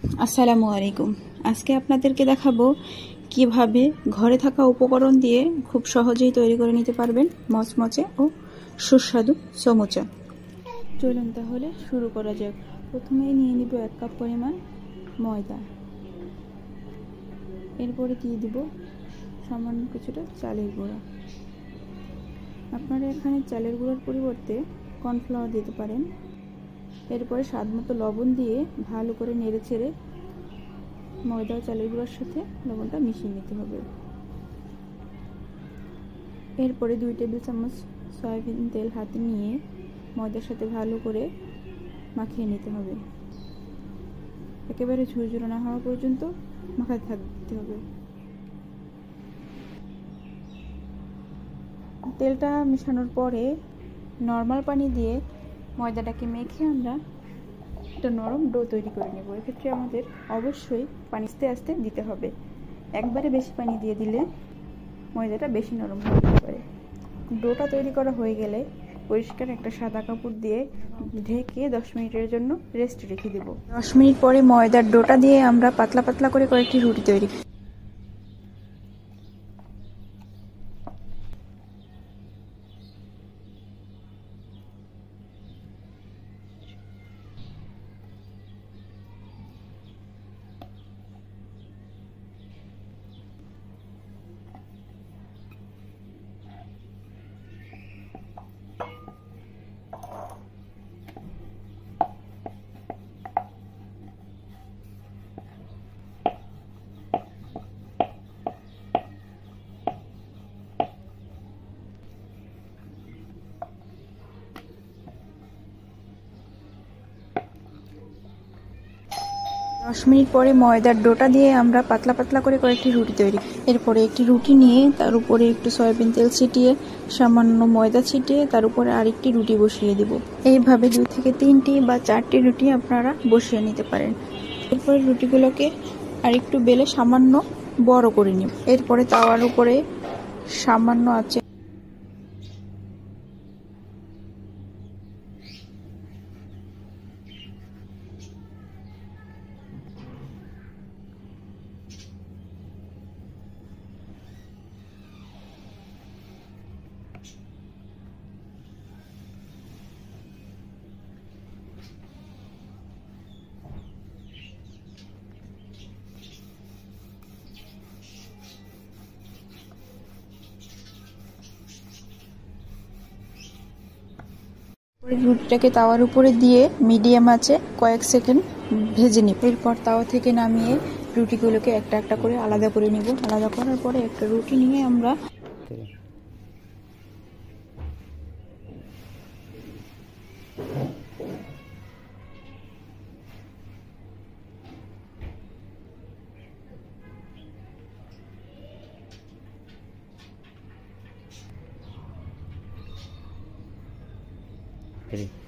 আসসালামু আলাইকুম। আজকে আপনাদেরকে দেখাবো কিভাবে ঘরে থাকা উপকরণ দিয়ে খুব সহজেই তৈরি করে নিতে পারবেন মচমচে ও সুস্বাদু সমুচা। চলুন তাহলে শুরু করা যাক। প্রথমেই নিয়ে নিব 1 কাপ পরিমাণ ময়দা। এরপরে দিয়ে দিব সামান্য কিছুটা চালের গুঁড়া। আপনারা এখানে চালের গুঁড়ার পরিবর্তে কর্নফ্লাওয়ার দিতে পারেন। এরপরে স্বাদমতো লবণ দিয়ে ভালো করে নেড়েচেড়ে ময়দা ও চালের গুঁড়ার সাথে লবণটা মিশিয়ে নিতে হবে। এরপরে 2 টেবিল চামচ সয়াবিন তেল হাতে নিয়ে ময়দার সাথে ভালো করে মাখিয়ে নিতে হবে। একেবারে ঝুরঝুরে না হওয়া পর্যন্ত মাখাতে থাকতে হবে। তেলটা মেশানোর পরে নর্মাল পানি দিয়ে ময়দাটাকে মেখে আমরা একটা নরম ডো তৈরি করে নেব। এক্ষেত্রে আমাদের অবশ্যই পানি আস্তে আস্তে দিতে হবে। একবারে বেশি পানি দিয়ে দিলে ময়দাটা বেশি নরম হয়ে যেতে পারে। ডোটা তৈরি করা হয়ে গেলে পরিষ্কার একটা সাদা কাপড় দিয়ে ঢেকে 10 মিনিটের জন্য রেস্ট রেখে দেব। 10 মিনিট পরে ময়দার ডোটা দিয়ে আমরা পাতলা পাতলা করে কয়েকটি রুটি তৈরি করব। দশ মিনিট পরে ময়দার ডোটা দিয়ে আমরা পাতলা পাতলা করে কয়েকটি রুটি তৈরি। এরপরে একটি রুটি নিয়ে তার উপরে একটু সয়াবিন তেল ছিটিয়ে সামান্য ময়দা ছিটিয়ে তার উপরে আরেকটি রুটি বসিয়ে দেব। এইভাবে 2 থেকে 3টি বা 4টি রুটি আপনারা বসিয়ে নিতে পারেন। এরপরে রুটিগুলোকে আরেকটু বেলে সামান্য বড় করে নিব। এরপরে তাওয়ার উপরে সামান্য আছে রুটিটাকে তাওয়ার উপরে দিয়ে মিডিয়াম আঁচে কয়েক সেকেন্ড ভেজে নিব। এরপর তাওয়া থেকে নামিয়ে রুটিগুলোকে একটা একটা করে আলাদা করে নিব। আলাদা করার পরে একটা রুটি নিয়ে আমরা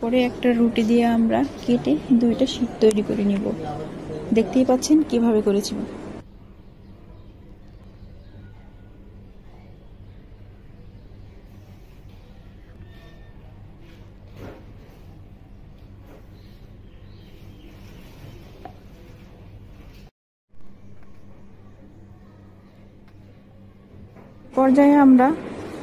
পরে একটা রুটি দিয়ে আমরা কেটে 2টা শীট তৈরি করে নিব। দেখতেই পাচ্ছেন কিভাবে করেছি। পর্যায়ে আমরা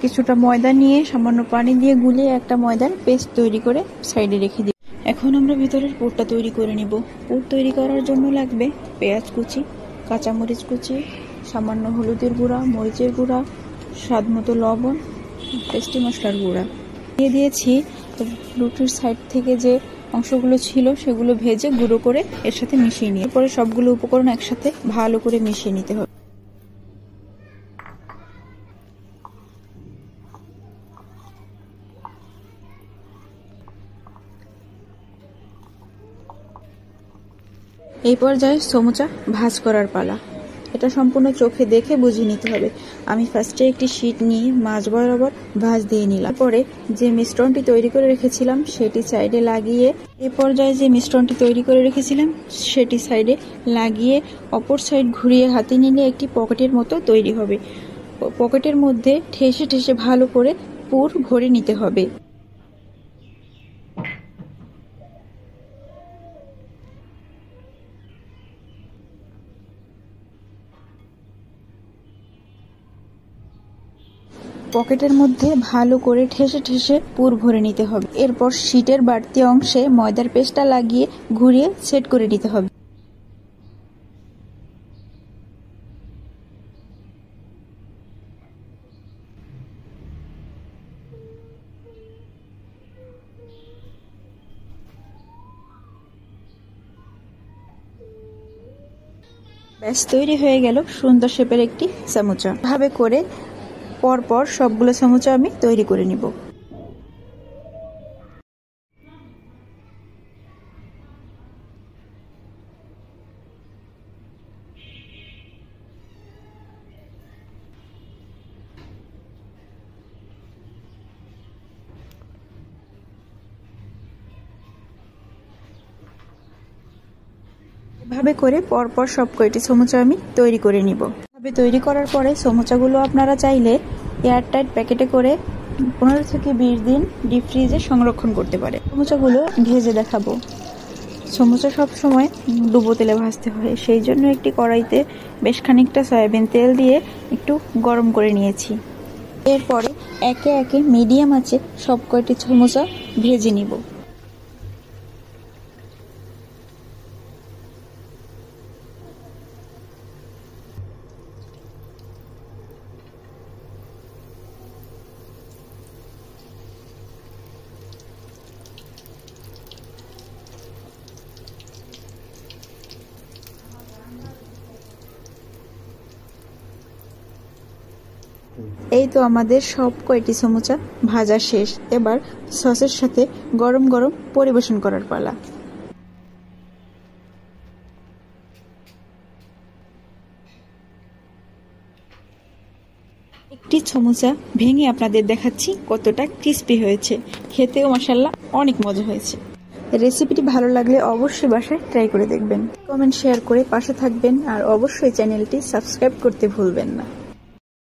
কিছুটা ময়দা নিয়ে সামান্য পানি দিয়ে গুলিয়ে একটা ময়দার পেস্ট তৈরি করে সাইডে রেখে দিই। এখন আমরা ভিতরের পুরটা তৈরি করে নিব। পুর তৈরি করার জন্য লাগবে পেঁয়াজ কুচি, কাঁচামরিচ কুচি, সামান্য হলুদের গুঁড়া, মরিচের গুঁড়া, স্বাদমতো লবণ, টেস্টি মশলার গুঁড়া দিয়ে দিয়েছি। রুটির সাইড থেকে যে অংশগুলো ছিল সেগুলো ভেজে গুঁড়ো করে এর সাথে মিশিয়ে নিয়ে পরে সবগুলো উপকরণ একসাথে ভালো করে মিশিয়ে নিতে হবে। এই পর্যায়ে সমুচা ভাজ করার পালা। এটা সম্পূর্ণ চোখে দেখে বুঝিয়ে নিতে হবে। আমি ফার্স্টে একটি শীট নিয়ে মাঝ বরাবর ভাঁজ দিয়ে নিলাম। পরে যে মিশ্রণটি তৈরি করে রেখেছিলাম সেটি সাইডে লাগিয়ে সেটি সাইডে লাগিয়ে অপর সাইড ঘুরিয়ে হাতে নিলে একটি পকেটের মতো তৈরি হবে। পকেটের মধ্যে ঠেসে ঠেসে ভালো করে পুর ভরে নিতে হবে। পকেটের মধ্যে ভালো করে ঠেসে ঠেসে পুর ভরে নিতে হবে। এরপর শীটের বাড়তি অংশে ময়দার পেস্টটা লাগিয়ে ঘুরিয়ে সেট করে নিতে হবে। ব্যাস তৈরি হয়ে গেল সুন্দর শেপের একটি সমুচা। ভাবে করে পরপর সবগুলো সমুচা আমি তৈরি করে নিব। এভাবে করে পরপর সব কয়টি সমুচা আমি তৈরি করে নিব। এভাবে তৈরি করার পরে সমুচাগুলো আপনারা চাইলে এয়ারটাইট প্যাকেটে করে 15 থেকে 20 দিন ডিপ ফ্রিজে সংরক্ষণ করতে পারে। সমুচাগুলো ভেজে দেখাবো। সমুচা সব সময় ডুবো তেলে ভাজতে হয়, সেই জন্য একটি কড়াইতে বেশ খানিকটা সয়াবিন তেল দিয়ে একটু গরম করে নিয়েছি। এরপরে একে একে মিডিয়াম আঁচে সব কয়টি সমুচা ভেজে নিব। এই তো আমাদের সব কয়টি সমুচা ভাজা শেষ। এবার সসের সাথে গরম গরম পরিবেশন করার পালা। একটি সমুচা ভেঙে আপনাদের দেখাচ্ছি কতটা ক্রিস্পি হয়েছে। খেতেও মাশাআল্লাহ অনেক মজা হয়েছে। রেসিপিটি ভালো লাগলে অবশ্যই বাসায় ট্রাই করে দেখবেন। কমেন্ট শেয়ার করে পাশে থাকবেন আর অবশ্যই চ্যানেলটি সাবস্ক্রাইব করতে ভুলবেন না।